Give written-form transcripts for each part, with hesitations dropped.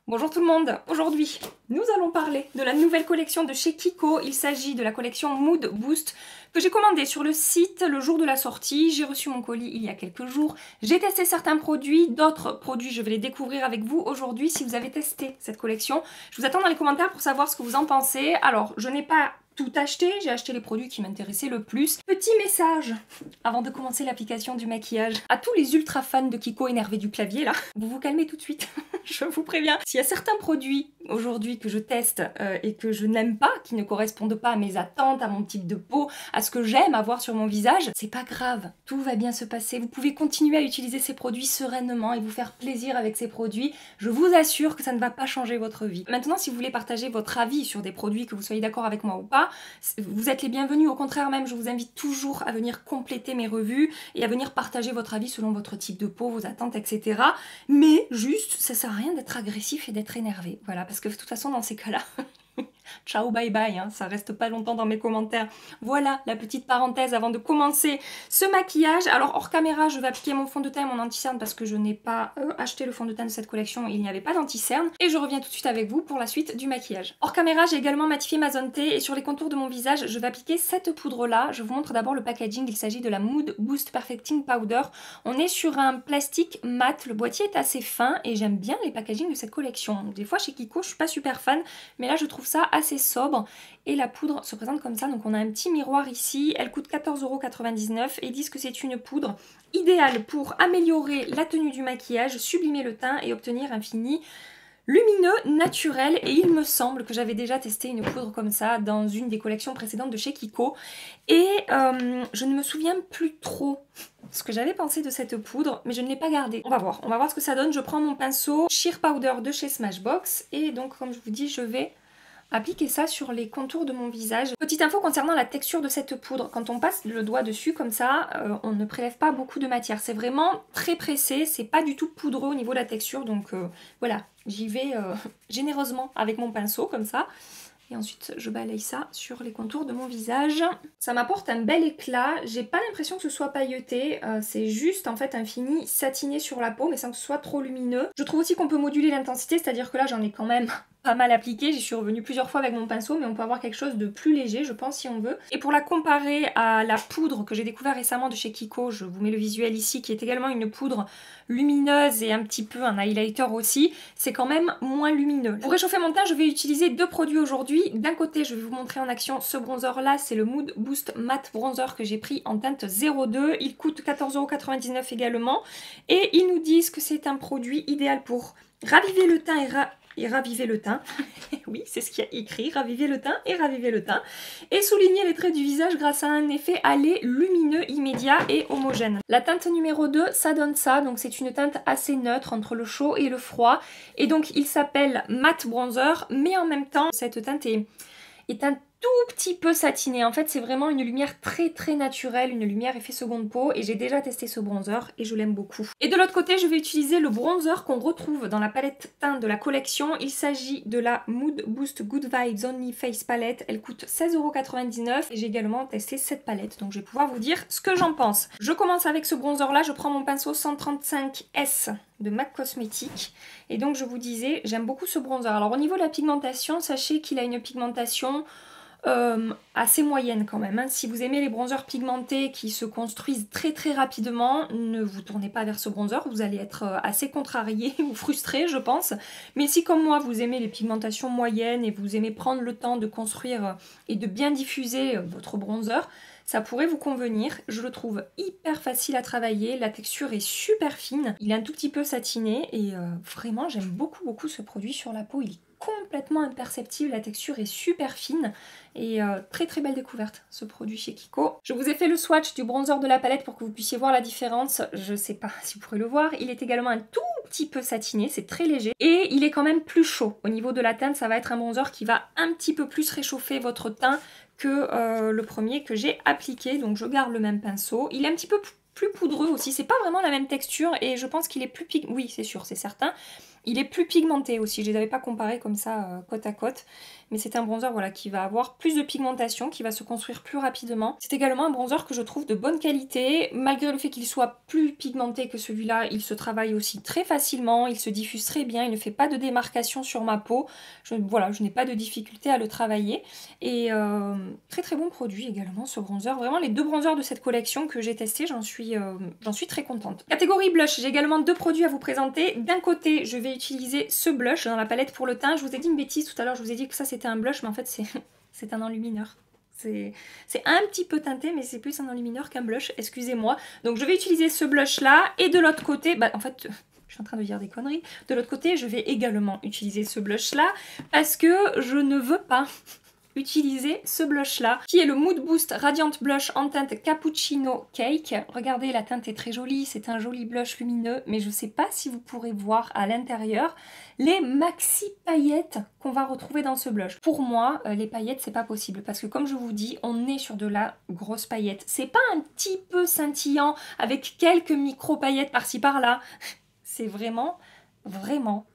Bonjour tout le monde, aujourd'hui nous allons parler de la nouvelle collection de chez Kiko. Il s'agit de la collection Mood Boost que j'ai commandée sur le site le jour de la sortie. J'ai reçu mon colis il y a quelques jours, j'ai testé certains produits, d'autres produits je vais les découvrir avec vous aujourd'hui. Si vous avez testé cette collection, je vous attends dans les commentaires pour savoir ce que vous en pensez. Alors je n'ai pas tout acheté, j'ai acheté les produits qui m'intéressaient le plus. Petit message avant de commencer l'application du maquillage à tous les ultra fans de Kiko énervés du clavier là, vous vous calmez tout de suite. Je vous préviens. S'il y a certains produits aujourd'hui que je teste et que je n'aime pas, qui ne correspondent pas à mes attentes, à mon type de peau, à ce que j'aime avoir sur mon visage, c'est pas grave, tout va bien se passer. Vous pouvez continuer à utiliser ces produits sereinement et vous faire plaisir avec ces produits. Je vous assure que ça ne va pas changer votre vie. Maintenant, si vous voulez partager votre avis sur des produits, que vous soyez d'accord avec moi ou pas, vous êtes les bienvenus. Au contraire même, je vous invite toujours à venir compléter mes revues et à venir partager votre avis selon votre type de peau, vos attentes, etc. Mais juste, ça sert à rien d'être agressif et d'être énervé. Voilà, parce que de toute façon, dans ces cas-là, ciao, bye bye, hein, ça reste pas longtemps dans mes commentaires. Voilà la petite parenthèse avant de commencer ce maquillage. Alors hors caméra, je vais appliquer mon fond de teint et mon anti-cerne parce que je n'ai pas acheté le fond de teint de cette collection, il n'y avait pas d'anti-cerne. Et je reviens tout de suite avec vous pour la suite du maquillage. Hors caméra, j'ai également matifié ma zone T et sur les contours de mon visage, je vais appliquer cette poudre-là. Je vous montre d'abord le packaging, il s'agit de la Mood Boost Perfecting Powder. On est sur un plastique mat, le boîtier est assez fin et j'aime bien les packagings de cette collection. Des fois chez Kiko, je suis pas super fan, mais là je trouve ça assez sobre et la poudre se présente comme ça. Donc on a un petit miroir ici, elle coûte 14,99 € et ils disent que c'est une poudre idéale pour améliorer la tenue du maquillage, sublimer le teint et obtenir un fini lumineux, naturel. Et il me semble que j'avais déjà testé une poudre comme ça dans une des collections précédentes de chez Kiko et je ne me souviens plus trop ce que j'avais pensé de cette poudre, mais je ne l'ai pas gardée. On va voir ce que ça donne. Je prends mon pinceau Sheer Powder de chez Smashbox et donc comme je vous dis, je vais appliquer ça sur les contours de mon visage. Petite info concernant la texture de cette poudre, quand on passe le doigt dessus comme ça, on ne prélève pas beaucoup de matière. C'est vraiment très pressé, c'est pas du tout poudreux au niveau de la texture, donc voilà, j'y vais généreusement avec mon pinceau comme ça. Et ensuite, je balaye ça sur les contours de mon visage. Ça m'apporte un bel éclat. J'ai pas l'impression que ce soit pailleté. C'est juste en fait un fini satiné sur la peau, mais sans que ce soit trop lumineux. Je trouve aussi qu'on peut moduler l'intensité, c'est-à-dire que là, j'en ai quand même pas mal appliqué. J'y suis revenue plusieurs fois avec mon pinceau, mais on peut avoir quelque chose de plus léger, je pense, si on veut. Et pour la comparer à la poudre que j'ai découvert récemment de chez Kiko, je vous mets le visuel ici, qui est également une poudre lumineuse et un petit peu un highlighter aussi, c'est quand même moins lumineux. Pour réchauffer mon teint, je vais utiliser deux produits aujourd'hui. D'un côté, je vais vous montrer en action ce bronzer là, c'est le Mood Boost Matte Bronzer que j'ai pris en teinte 02. Il coûte 14,99 € également. Et ils nous disent que c'est un produit idéal pour raviver le teint et raviver le teint. Oui, c'est ce qu'il y a écrit, raviver le teint et raviver le teint. Et souligner les traits du visage grâce à un effet hâlé lumineux, immédiat et homogène. La teinte numéro 2, ça donne ça. Donc c'est une teinte assez neutre entre le chaud et le froid. Et donc il s'appelle Matte Bronzer, mais en même temps, cette teinte est un tout petit peu satiné. En fait, c'est vraiment une lumière très naturelle, une lumière effet seconde peau et j'ai déjà testé ce bronzer et je l'aime beaucoup. Et de l'autre côté, je vais utiliser le bronzer qu'on retrouve dans la palette teint de la collection. Il s'agit de la Mood Boost Good Vibes Only Face Palette. Elle coûte 16,99 € et j'ai également testé cette palette, donc je vais pouvoir vous dire ce que j'en pense. Je commence avec ce bronzer là, je prends mon pinceau 135S de MAC Cosmetics et donc je vous disais, j'aime beaucoup ce bronzer. Alors au niveau de la pigmentation, sachez qu'il a une pigmentation assez moyenne quand même, hein. Si vous aimez les bronzers pigmentés qui se construisent très rapidement, ne vous tournez pas vers ce bronzer, vous allez être assez contrarié ou frustré je pense. Mais si comme moi vous aimez les pigmentations moyennes et vous aimez prendre le temps de construire et de bien diffuser votre bronzer, ça pourrait vous convenir. Je le trouve hyper facile à travailler, la texture est super fine, il est un tout petit peu satiné et vraiment j'aime beaucoup ce produit sur la peau. Il est complètement imperceptible, la texture est super fine et très belle découverte ce produit chez Kiko. Je vous ai fait le swatch du bronzer de la palette pour que vous puissiez voir la différence, je sais pas si vous pourrez le voir, il est également un tout petit peu satiné, c'est très léger et il est quand même plus chaud. Au niveau de la teinte, ça va être un bronzer qui va un petit peu plus réchauffer votre teint que le premier que j'ai appliqué, donc je garde le même pinceau. Il est un petit peu plus poudreux aussi, c'est pas vraiment la même texture et je pense qu'il est plus oui c'est sûr, c'est certain, Il est plus pigmenté aussi, je ne les avais pas comparés comme ça côte à côte. Mais c'est un bronzer voilà, qui va avoir plus de pigmentation, qui va se construire plus rapidement. C'est également un bronzer que je trouve de bonne qualité. Malgré le fait qu'il soit plus pigmenté que celui-là, il se travaille aussi très facilement, il se diffuse très bien, il ne fait pas de démarcation sur ma peau. Voilà, je n'ai pas de difficulté à le travailler. Et très très bon produit également ce bronzer. Vraiment les deux bronzers de cette collection que j'ai testé, j'en suis très contente. Catégorie blush, j'ai également deux produits à vous présenter. D'un côté, je vais utiliser ce blush dans la palette pour le teint. Je vous ai dit une bêtise tout à l'heure, je vous ai dit que ça c'était un blush, mais en fait c'est un enlumineur. C'est un petit peu teinté, mais c'est plus un enlumineur qu'un blush, excusez-moi. Donc je vais utiliser ce blush là, et de l'autre côté, en fait, je suis en train de dire des conneries. De l'autre côté, je vais également utiliser ce blush là, parce que je ne veux pas utiliser ce blush là qui est le Mood Boost Radiant Blush en teinte Cappuccino Cake. Regardez, la teinte est très jolie, c'est un joli blush lumineux, mais je sais pas si vous pourrez voir à l'intérieur les maxi paillettes qu'on va retrouver dans ce blush. Pour moi, les paillettes c'est pas possible parce que comme je vous dis, on est sur de la grosse paillette. C'est pas un petit peu scintillant avec quelques micro paillettes par-ci par-là. C'est vraiment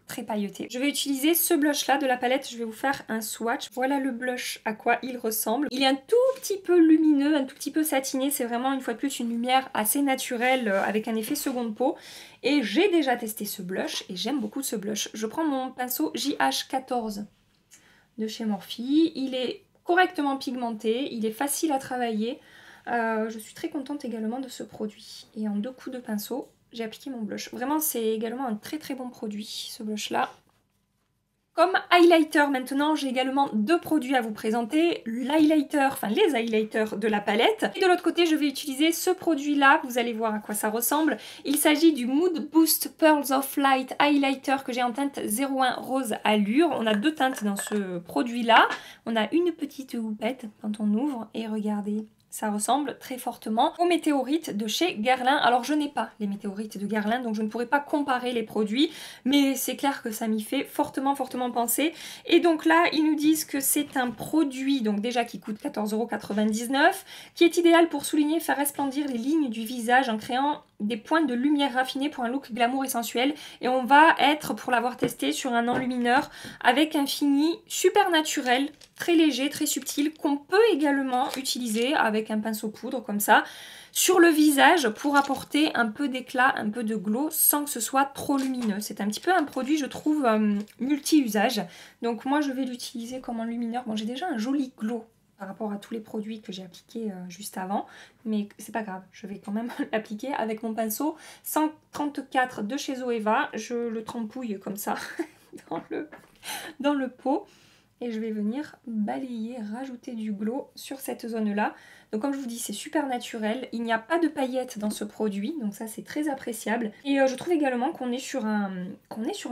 très pailleté. Je vais utiliser ce blush là de la palette, je vais vous faire un swatch. Voilà le blush à quoi il ressemble. Il est un tout petit peu lumineux, un tout petit peu satiné, c'est vraiment une fois de plus une lumière assez naturelle avec un effet seconde peau. Et j'ai déjà testé ce blush et j'aime beaucoup ce blush. Je prends mon pinceau JH14 de chez Morphe, il est correctement pigmenté, il est facile à travailler. Je suis très contente également de ce produit. Et en deux coups de pinceau, j'ai appliqué mon blush. Vraiment, c'est également un très très bon produit, ce blush-là. Comme highlighter, maintenant, j'ai également deux produits à vous présenter. L'highlighter, enfin les highlighters de la palette. Et de l'autre côté, je vais utiliser ce produit-là. Vous allez voir à quoi ça ressemble. Il s'agit du Mood Boost Pearls of Light Highlighter que j'ai en teinte 01 Rose Allure. On a deux teintes dans ce produit-là. On a une petite houppette quand on ouvre. Et regardez, ça ressemble très fortement aux météorites de chez Guerlain. Alors je n'ai pas les météorites de Guerlain, donc je ne pourrais pas comparer les produits, mais c'est clair que ça m'y fait fortement penser. Et donc là, ils nous disent que c'est un produit, donc déjà qui coûte 14,99 €, qui est idéal pour souligner et faire resplendir les lignes du visage en créant des points de lumière raffinés pour un look glamour et sensuel. Et on va être, pour l'avoir testé, sur un enlumineur avec un fini super naturel, très léger, très subtil, qu'on peut également utiliser avec un pinceau poudre comme ça sur le visage pour apporter un peu d'éclat, un peu de glow sans que ce soit trop lumineux. C'est un petit peu un produit, je trouve, multi-usage. Donc moi je vais l'utiliser comme enlumineur. Bon, j'ai déjà un joli glow par rapport à tous les produits que j'ai appliqués juste avant, mais c'est pas grave, je vais quand même l'appliquer avec mon pinceau 134 de chez Zoeva. Je le trempouille comme ça dans le pot et je vais venir balayer, rajouter du glow sur cette zone-là. Donc comme je vous dis, c'est super naturel, il n'y a pas de paillettes dans ce produit, donc ça c'est très appréciable. Et je trouve également qu'on est sur un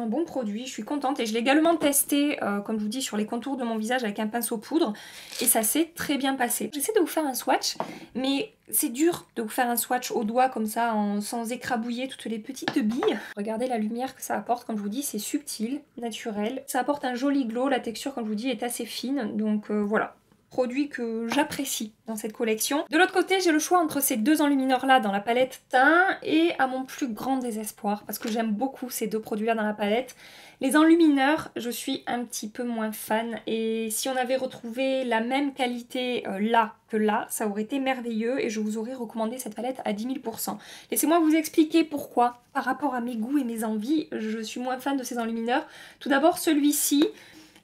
bon produit, je suis contente. Et je l'ai également testé, comme je vous dis, sur les contours de mon visage avec un pinceau poudre, et ça s'est très bien passé. J'essaie de vous faire un swatch, mais c'est dur de vous faire un swatch au doigt comme ça, sans écrabouiller toutes les petites billes. Regardez la lumière que ça apporte, comme je vous dis, c'est subtil, naturel. Ça apporte un joli glow, la texture, comme je vous dis, est assez fine, donc voilà. Produit que j'apprécie dans cette collection. De l'autre côté, j'ai le choix entre ces deux enlumineurs là dans la palette teint, et à mon plus grand désespoir, parce que j'aime beaucoup ces deux produits là dans la palette, les enlumineurs, je suis un petit peu moins fan, et si on avait retrouvé la même qualité là que là, ça aurait été merveilleux et je vous aurais recommandé cette palette à 10 000 %. Laissez-moi vous expliquer pourquoi. Par rapport à mes goûts et mes envies, je suis moins fan de ces enlumineurs. Tout d'abord, celui-ci,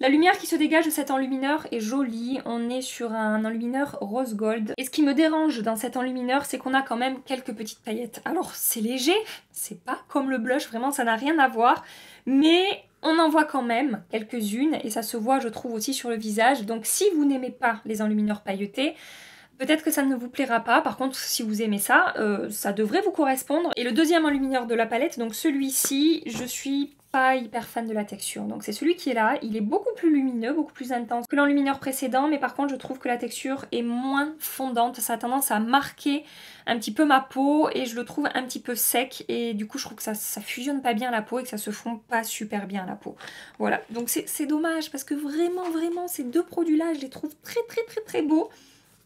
la lumière qui se dégage de cet enlumineur est jolie, on est sur un enlumineur rose gold. Et ce qui me dérange dans cet enlumineur, c'est qu'on a quand même quelques petites paillettes. Alors c'est léger, c'est pas comme le blush, vraiment ça n'a rien à voir, mais on en voit quand même quelques-unes et ça se voit je trouve aussi sur le visage. Donc si vous n'aimez pas les enlumineurs pailletés, peut-être que ça ne vous plaira pas. Par contre, si vous aimez ça, ça devrait vous correspondre. Et le deuxième enlumineur de la palette, donc celui-ci, je suis pas hyper fan de la texture. Donc c'est celui qui est là, il est beaucoup plus lumineux, beaucoup plus intense que l'enlumineur précédent, mais par contre je trouve que la texture est moins fondante, ça a tendance à marquer un petit peu ma peau et je le trouve un petit peu sec et du coup je trouve que ça fusionne pas bien la peau et que ça se fond pas super bien la peau. Voilà, donc c'est dommage parce que vraiment ces deux produits là je les trouve très beaux.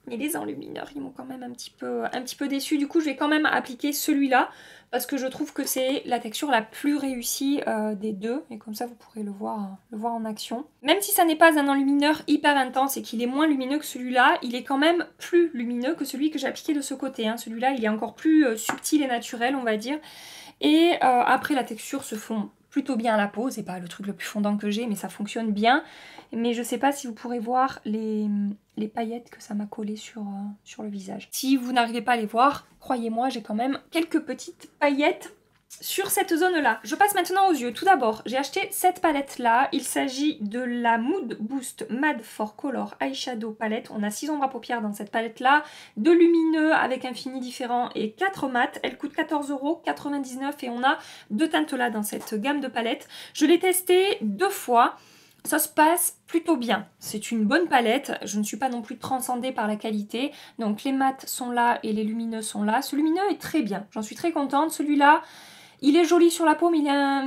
Et les enlumineurs, ils m'ont quand même un petit peu déçu. Du coup, je vais quand même appliquer celui-là parce que je trouve que c'est la texture la plus réussie des deux. Et comme ça, vous pourrez le voir en action. Même si ça n'est pas un enlumineur hyper intense et qu'il est moins lumineux que celui-là, il est quand même plus lumineux que celui que j'ai appliqué de ce côté. Hein. Celui-là, il est encore plus subtil et naturel, on va dire. Et après, la texture se fond plutôt bien à la peau. C'est pas le truc le plus fondant que j'ai, mais ça fonctionne bien. Mais je sais pas si vous pourrez voir les paillettes que ça m'a collé sur le visage. Si vous n'arrivez pas à les voir, croyez-moi, j'ai quand même quelques petites paillettes sur cette zone-là. Je passe maintenant aux yeux. Tout d'abord, j'ai acheté cette palette-là. Il s'agit de la Mood Boost Mad for Color Eyeshadow Palette. On a 6 ombres à paupières dans cette palette-là, 2 lumineux avec un fini différent et 4 mat. Elle coûte 14,99 € et on a 2 teintes-là dans cette gamme de palettes. Je l'ai testée 2 fois. Ça se passe plutôt bien. C'est une bonne palette. Je ne suis pas non plus transcendée par la qualité. Donc les mats sont là et les lumineux sont là. Ce lumineux est très bien. J'en suis très contente. Celui-là, il est joli sur la peau, mais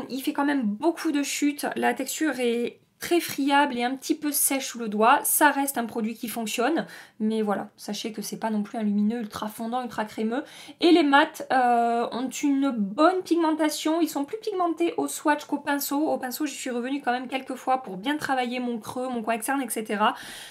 il fait quand même beaucoup de chutes. La texture est très friable et un petit peu sèche sous le doigt. Ça reste un produit qui fonctionne, mais voilà, sachez que c'est pas non plus un lumineux ultra fondant, ultra crémeux. Et les mats ont une bonne pigmentation. Ils sont plus pigmentés au swatch qu'au pinceau. Au pinceau, j'y suis revenue quand même quelques fois pour bien travailler mon creux, mon coin externe, etc.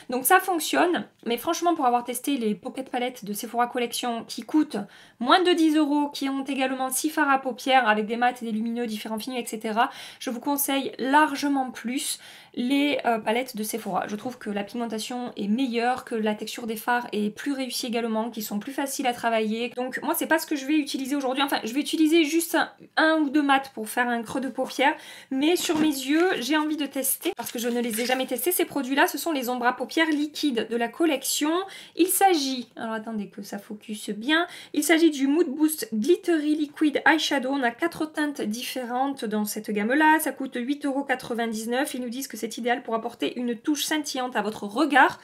Donc ça fonctionne, mais franchement, pour avoir testé les Pocket Palettes de Sephora Collection qui coûtent moins de 10 €, qui ont également 6 fards à paupières avec des mats et des lumineux, différents finis, etc. Je vous conseille largement plus les palettes de Sephora. Je trouve que la pigmentation est meilleure, que la texture des fards est plus réussie également, qu'ils sont plus faciles à travailler. Donc moi, c'est pas ce que je vais utiliser aujourd'hui. Enfin, je vais utiliser juste un ou deux mats pour faire un creux de paupière. Mais sur mes yeux, j'ai envie de tester, parce que je ne les ai jamais testés, ces produits-là. Ce sont les ombres à paupières liquides de la collection. Il s'agit, alors attendez que ça focus bien, il s'agit du Mood Boost Glittery Liquid Eyeshadow. On a 4 teintes différentes dans cette gamme-là. Ça coûte 8,99 €. Ils nous disent que c'est idéal pour apporter une touche scintillante à votre regard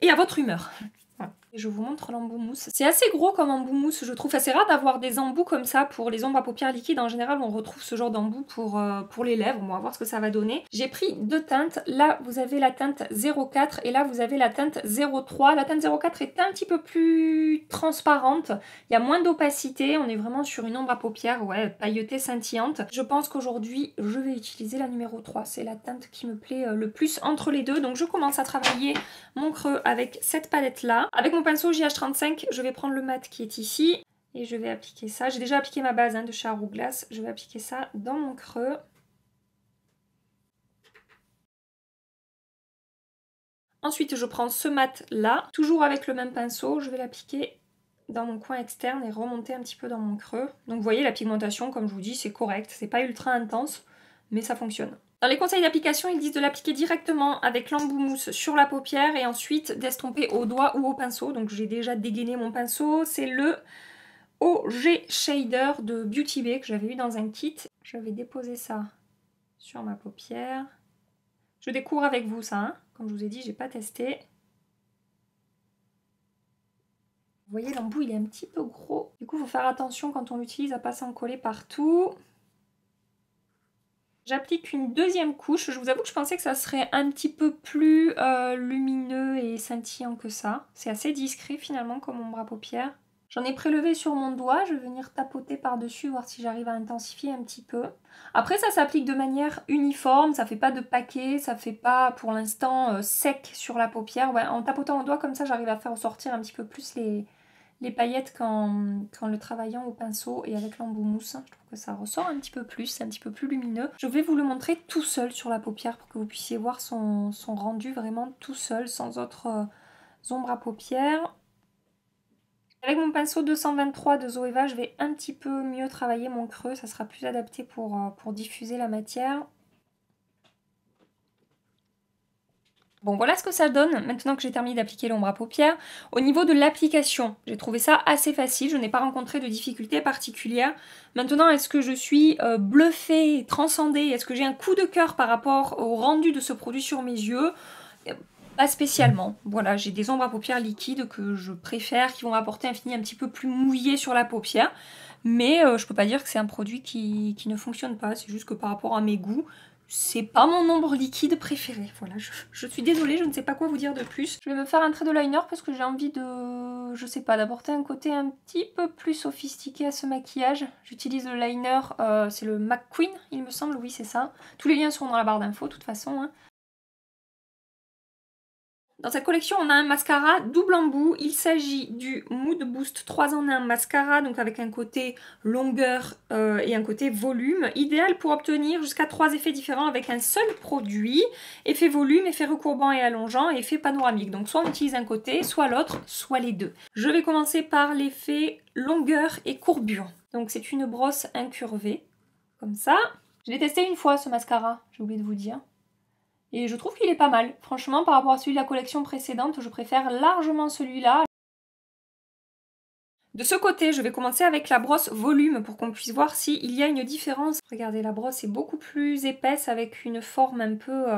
et à votre humeur. Voilà. Et je vous montre l'embout mousse. C'est assez gros comme embout mousse, je trouve. C'est rare d'avoir des embouts comme ça pour les ombres à paupières liquides. En général, on retrouve ce genre d'embout pour les lèvres. On va voir ce que ça va donner. J'ai pris 2 teintes. Là, vous avez la teinte 04 et là, vous avez la teinte 03. La teinte 04 est un petit peu plus transparente. Il y a moins d'opacité. On est vraiment sur une ombre à paupières, ouais, pailletée, scintillante. Je pense qu'aujourd'hui, je vais utiliser la numéro 3. C'est la teinte qui me plaît le plus entre les deux. Donc, je commence à travailler mon creux avec cette palette-là. Avec mon pinceau JH35, je vais prendre le mat qui est ici et je vais appliquer ça. J'ai déjà appliqué ma base de chez Hourglass. Je vais appliquer ça dans mon creux. Ensuite, je prends ce mat là, toujours avec le même pinceau. Je vais l'appliquer dans mon coin externe et remonter un petit peu dans mon creux. Donc vous voyez, la pigmentation, comme je vous dis, c'est correct. C'est pas ultra intense, mais ça fonctionne. Dans les conseils d'application, ils disent de l'appliquer directement avec l'embout mousse sur la paupière et ensuite d'estomper au doigt ou au pinceau. Donc j'ai déjà dégainé mon pinceau. C'est le OG Shader de Beauty Bay que j'avais eu dans un kit. Je vais déposer ça sur ma paupière. Je découvre avec vous ça, hein. Comme je vous ai dit, j'ai pas testé. Vous voyez, l'embout il est un petit peu gros. Du coup, il faut faire attention quand on l'utilise à pas s'en coller partout. J'applique une deuxième couche. Je vous avoue que je pensais que ça serait un petit peu plus lumineux et scintillant que ça. C'est assez discret finalement comme ombre à paupières. J'en ai prélevé sur mon doigt. Je vais venir tapoter par-dessus, voir si j'arrive à intensifier un petit peu. Après, ça s'applique de manière uniforme. Ça fait pas de paquet. Ça fait pas pour l'instant sec sur la paupière. Ouais, en tapotant au doigt comme ça, j'arrive à faire ressortir un petit peu plus les paillettes qu'en le travaillant au pinceau et avec l'embout mousse. Je trouve que ça ressort un petit peu plus, c'est un petit peu plus lumineux. Je vais vous le montrer tout seul sur la paupière pour que vous puissiez voir son rendu vraiment tout seul, sans autres ombres à paupières. Avec mon pinceau 223 de Zoeva, je vais un petit peu mieux travailler mon creux, ça sera plus adapté pour diffuser la matière. Bon, voilà ce que ça donne maintenant que j'ai terminé d'appliquer l'ombre à paupières. Au niveau de l'application, j'ai trouvé ça assez facile. Je n'ai pas rencontré de difficultés particulières. Maintenant, est-ce que je suis bluffée, transcendée? Est-ce que j'ai un coup de cœur par rapport au rendu de ce produit sur mes yeux? Pas spécialement. Voilà, j'ai des ombres à paupières liquides que je préfère, qui vont apporter un fini un petit peu plus mouillé sur la paupière. Mais je peux pas dire que c'est un produit qui ne fonctionne pas. C'est juste que par rapport à mes goûts, c'est pas mon ombre liquide préféré. Voilà, je suis désolée, je ne sais pas quoi vous dire de plus. Je vais me faire un trait de liner parce que j'ai envie de, je sais pas, d'apporter un côté un petit peu plus sophistiqué à ce maquillage. J'utilise le liner, c'est le McQueen, il me semble, oui c'est ça. Tous les liens seront dans la barre d'infos de toute façon, hein. Dans cette collection, on a un mascara double embout. Il s'agit du Mood Boost 3 en 1 mascara, donc avec un côté longueur et un côté volume. Idéal pour obtenir jusqu'à 3 effets différents avec un seul produit. Effet volume, effet recourbant et allongeant et effet panoramique. Donc soit on utilise un côté, soit l'autre, soit les deux. Je vais commencer par l'effet longueur et courbure. Donc c'est une brosse incurvée, comme ça. Je l'ai testé une fois ce mascara, j'ai oublié de vous dire. Et je trouve qu'il est pas mal. Franchement, par rapport à celui de la collection précédente, je préfère largement celui-là. De ce côté, je vais commencer avec la brosse volume pour qu'on puisse voir s'il y a une différence. Regardez, la brosse est beaucoup plus épaisse avec une forme un peu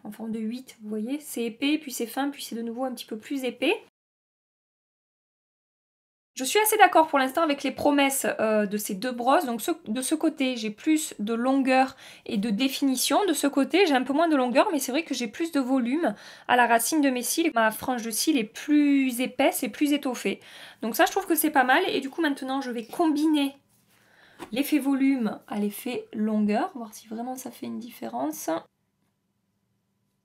en forme de 8, vous voyez. C'est épais, puis c'est fin, puis c'est de nouveau un petit peu plus épais. Je suis assez d'accord pour l'instant avec les promesses de ces deux brosses. Donc de ce côté, j'ai plus de longueur et de définition. De ce côté, j'ai un peu moins de longueur, mais c'est vrai que j'ai plus de volume à la racine de mes cils. Ma frange de cils est plus épaisse et plus étoffée. Donc ça, je trouve que c'est pas mal. Et du coup, maintenant, je vais combiner l'effet volume à l'effet longueur, voir si vraiment ça fait une différence.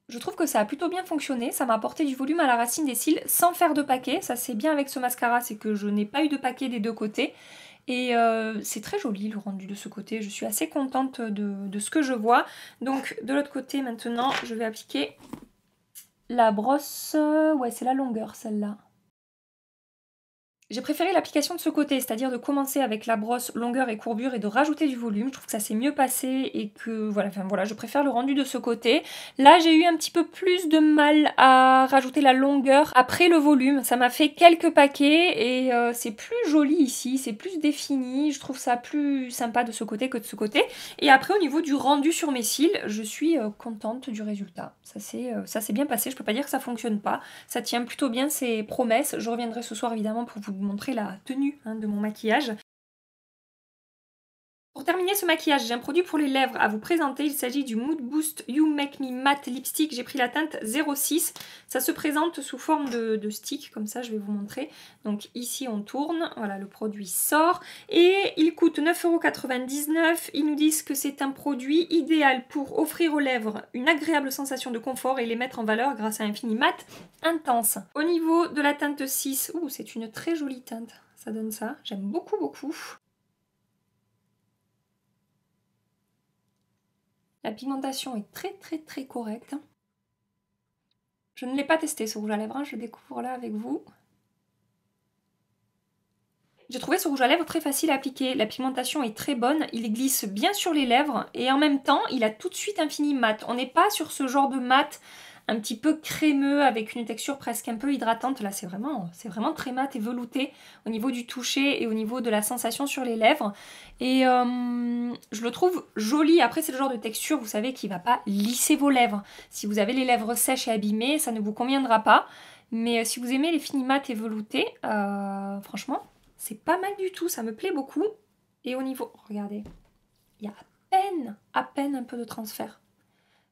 Je trouve que ça a plutôt bien fonctionné, ça m'a apporté du volume à la racine des cils sans faire de paquet. Ça c'est bien avec ce mascara, c'est que je n'ai pas eu de paquet des deux côtés. Et c'est très joli le rendu de ce côté, je suis assez contente de ce que je vois. Donc de l'autre côté maintenant, je vais appliquer la brosse, ouais c'est la longueur celle-là. J'ai préféré l'application de ce côté, c'est-à-dire de commencer avec la brosse longueur et courbure et de rajouter du volume. Je trouve que ça s'est mieux passé et que voilà, enfin voilà, je préfère le rendu de ce côté. Là, j'ai eu un petit peu plus de mal à rajouter la longueur après le volume. Ça m'a fait quelques paquets et c'est plus joli ici, c'est plus défini. Je trouve ça plus sympa de ce côté que de ce côté. Et après, au niveau du rendu sur mes cils, je suis contente du résultat. Ça s'est bien passé, je peux pas dire que ça fonctionne pas. Ça tient plutôt bien ses promesses. Je reviendrai ce soir évidemment pour vous montrer la tenue de mon maquillage. Pour terminer ce maquillage, j'ai un produit pour les lèvres à vous présenter. Il s'agit du Mood Boost You Make Me Matte Lipstick. J'ai pris la teinte 06. Ça se présente sous forme de stick, comme ça je vais vous montrer. Donc ici on tourne, voilà le produit sort. Et il coûte 9,99 €. Ils nous disent que c'est un produit idéal pour offrir aux lèvres une agréable sensation de confort et les mettre en valeur grâce à un fini mat intense. Au niveau de la teinte 6, c'est une très jolie teinte. Ça donne ça, j'aime beaucoup beaucoup. La pigmentation est très correcte. Je ne l'ai pas testé ce rouge à lèvres, je le découvre là avec vous. J'ai trouvé ce rouge à lèvres très facile à appliquer, la pigmentation est très bonne, il glisse bien sur les lèvres et en même temps il a tout de suite un fini mat. On n'est pas sur ce genre de mat un petit peu crémeux avec une texture presque un peu hydratante. Là c'est vraiment très mat et velouté au niveau du toucher et au niveau de la sensation sur les lèvres. Et je le trouve joli. Après c'est le genre de texture vous savez qui va pas lisser vos lèvres. Si vous avez les lèvres sèches et abîmées ça ne vous conviendra pas. Mais si vous aimez les finis mat et veloutés, franchement c'est pas mal du tout, ça me plaît beaucoup. Et au niveau, regardez, il y a à peine un peu de transfert.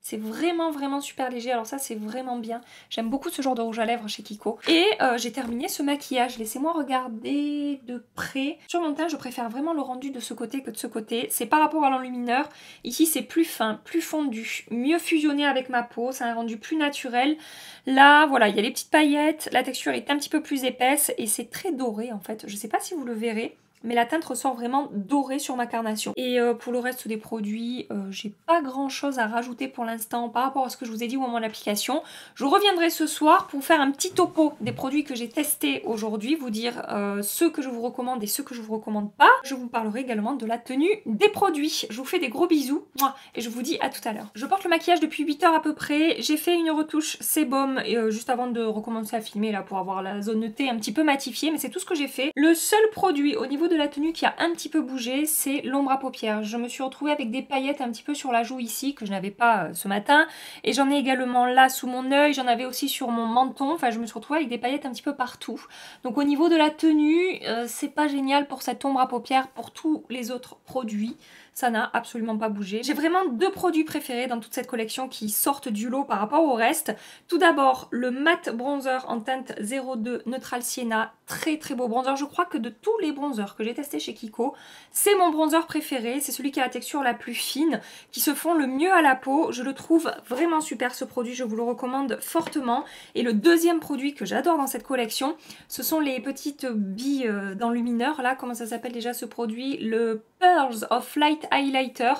C'est vraiment super léger, alors ça c'est vraiment bien. J'aime beaucoup ce genre de rouge à lèvres chez Kiko. Et j'ai terminé ce maquillage, laissez-moi regarder de près. Sur mon teint, je préfère vraiment le rendu de ce côté que de ce côté. C'est par rapport à l'enlumineur. Ici c'est plus fin, plus fondu, mieux fusionné avec ma peau, c'est un rendu plus naturel. Là, voilà, il y a les petites paillettes, la texture est un petit peu plus épaisse et c'est très doré en fait. Je sais pas si vous le verrez. Mais la teinte ressort vraiment dorée sur ma carnation. Et pour le reste des produits, j'ai pas grand chose à rajouter pour l'instant par rapport à ce que je vous ai dit au moment de l'application. Je reviendrai ce soir pour faire un petit topo des produits que j'ai testés aujourd'hui, vous dire ceux que je vous recommande et ceux que je vous recommande pas. Je vous parlerai également de la tenue des produits. Je vous fais des gros bisous et je vous dis à tout à l'heure. Je porte le maquillage depuis 8 heures à peu près. J'ai fait une retouche sébum juste avant de recommencer à filmer là pour avoir la zone de thé un petit peu matifiée, mais c'est tout ce que j'ai fait. Le seul produit au niveau de la tenue qui a un petit peu bougé, c'est l'ombre à paupières. Je me suis retrouvée avec des paillettes un petit peu sur la joue ici, que je n'avais pas ce matin. Et j'en ai également là sous mon œil, j'en avais aussi sur mon menton. Enfin, je me suis retrouvée avec des paillettes un petit peu partout. Donc au niveau de la tenue, c'est pas génial pour cette ombre à paupières. Pour tous les autres produits, ça n'a absolument pas bougé. J'ai vraiment deux produits préférés dans toute cette collection qui sortent du lot par rapport au reste. Tout d'abord, le matte bronzer en teinte 02 Neutral Sienna, très très beau bronzer. Je crois que de tous les bronzers que j'ai testés chez Kiko, c'est mon bronzer préféré, c'est celui qui a la texture la plus fine, qui se fond le mieux à la peau. Je le trouve vraiment super ce produit, je vous le recommande fortement. Et le deuxième produit que j'adore dans cette collection, ce sont les petites billes d'enlumineur, là, comment ça s'appelle déjà ce produit? Le Pearls of Light Highlighter.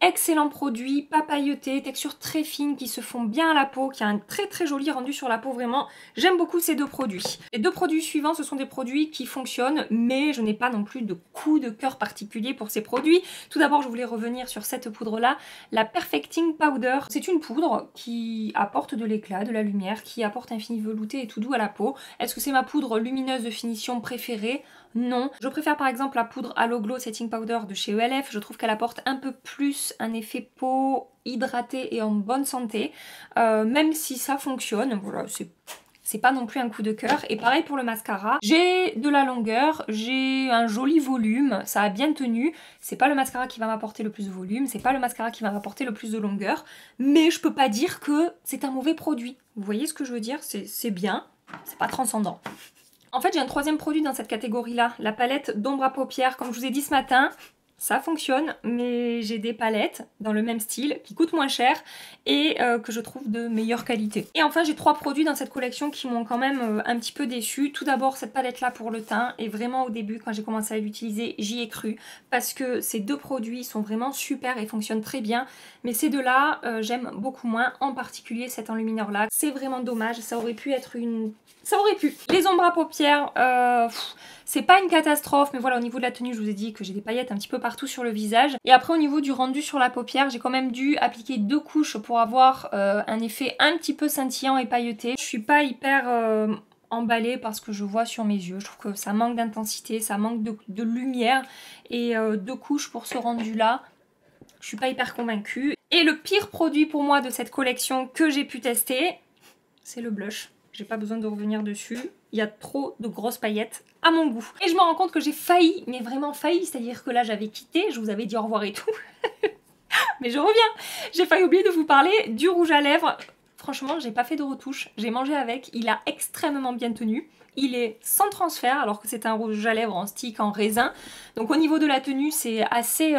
Excellent produit, pas pailleté, texture très fine qui se fond bien à la peau, qui a un très très joli rendu sur la peau, vraiment. J'aime beaucoup ces deux produits. Les deux produits suivants, ce sont des produits qui fonctionnent, mais je n'ai pas non plus de coup de cœur particulier pour ces produits. Tout d'abord, je voulais revenir sur cette poudre-là, la Perfecting Powder. C'est une poudre qui apporte de l'éclat, de la lumière, qui apporte un fini velouté et tout doux à la peau. Est-ce que c'est ma poudre lumineuse de finition préférée? Non. Je préfère par exemple la poudre Halo Glow Setting Powder de chez ELF. Je trouve qu'elle apporte un peu plus un effet peau hydratée et en bonne santé. Même si ça fonctionne, voilà, c'est pas non plus un coup de cœur. Et pareil pour le mascara. J'ai de la longueur, j'ai un joli volume, ça a bien tenu. C'est pas le mascara qui va m'apporter le plus de volume, c'est pas le mascara qui va m'apporter le plus de longueur. Mais je peux pas dire que c'est un mauvais produit. Vous voyez ce que je veux dire? C'est bien, c'est pas transcendant. En fait, j'ai un troisième produit dans cette catégorie-là, la palette d'ombre à paupières. Comme je vous ai dit ce matin, ça fonctionne, mais j'ai des palettes dans le même style qui coûtent moins cher et que je trouve de meilleure qualité. Et enfin, j'ai trois produits dans cette collection qui m'ont quand même un petit peu déçue. Tout d'abord, cette palette-là pour le teint. Et vraiment, au début, quand j'ai commencé à l'utiliser, j'y ai cru. Parce que ces deux produits sont vraiment super et fonctionnent très bien. Mais ces deux-là, j'aime beaucoup moins. En particulier cet enlumineur-là. C'est vraiment dommage. Ça aurait pu être une... Ça aurait pu. Les ombres à paupières, c'est pas une catastrophe, mais voilà, au niveau de la tenue, je vous ai dit que j'ai des paillettes un petit peu partout sur le visage. Et après, au niveau du rendu sur la paupière, j'ai quand même dû appliquer 2 couches pour avoir un effet un petit peu scintillant et pailleté. Je suis pas hyper emballée parce que je vois sur mes yeux. Je trouve que ça manque d'intensité, ça manque de lumière. Et 2 couches pour ce rendu-là, je suis pas hyper convaincue. Et le pire produit pour moi de cette collection que j'ai pu tester, c'est le blush. J'ai pas besoin de revenir dessus. Il y a trop de grosses paillettes à mon goût. Et je me rends compte que j'ai failli, mais vraiment failli, c'est-à-dire que là j'avais quitté, je vous avais dit au revoir et tout. Mais je reviens. J'ai failli oublier de vous parler du rouge à lèvres. Franchement, j'ai pas fait de retouche. J'ai mangé avec. Il a extrêmement bien tenu. Il est sans transfert, alors que c'est un rouge à lèvres en stick, en raisin. Donc au niveau de la tenue, c'est assez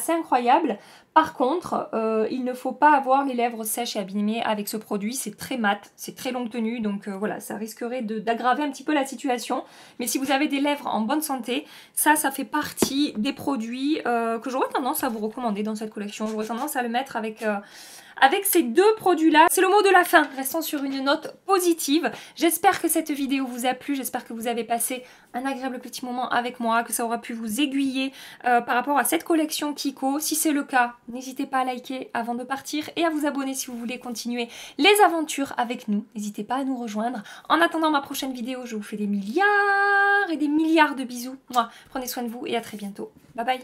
incroyable. Par contre, il ne faut pas avoir les lèvres sèches et abîmées avec ce produit. C'est très mat, c'est très longue tenue, donc voilà, ça risquerait d'aggraver un petit peu la situation. Mais si vous avez des lèvres en bonne santé, ça fait partie des produits que j'aurais tendance à vous recommander dans cette collection. J'aurais tendance à le mettre avec ces deux produits-là. C'est le mot de la fin, restons sur une note positive. J'espère que cette vidéo vous a plu, j'espère que vous avez passé un agréable petit moment avec moi, que ça aura pu vous aiguiller par rapport à cette collection Kiko. Si c'est le cas, n'hésitez pas à liker avant de partir et à vous abonner si vous voulez continuer les aventures avec nous. N'hésitez pas à nous rejoindre. En attendant ma prochaine vidéo, je vous fais des milliards et des milliards de bisous. Moi, prenez soin de vous et à très bientôt. Bye bye.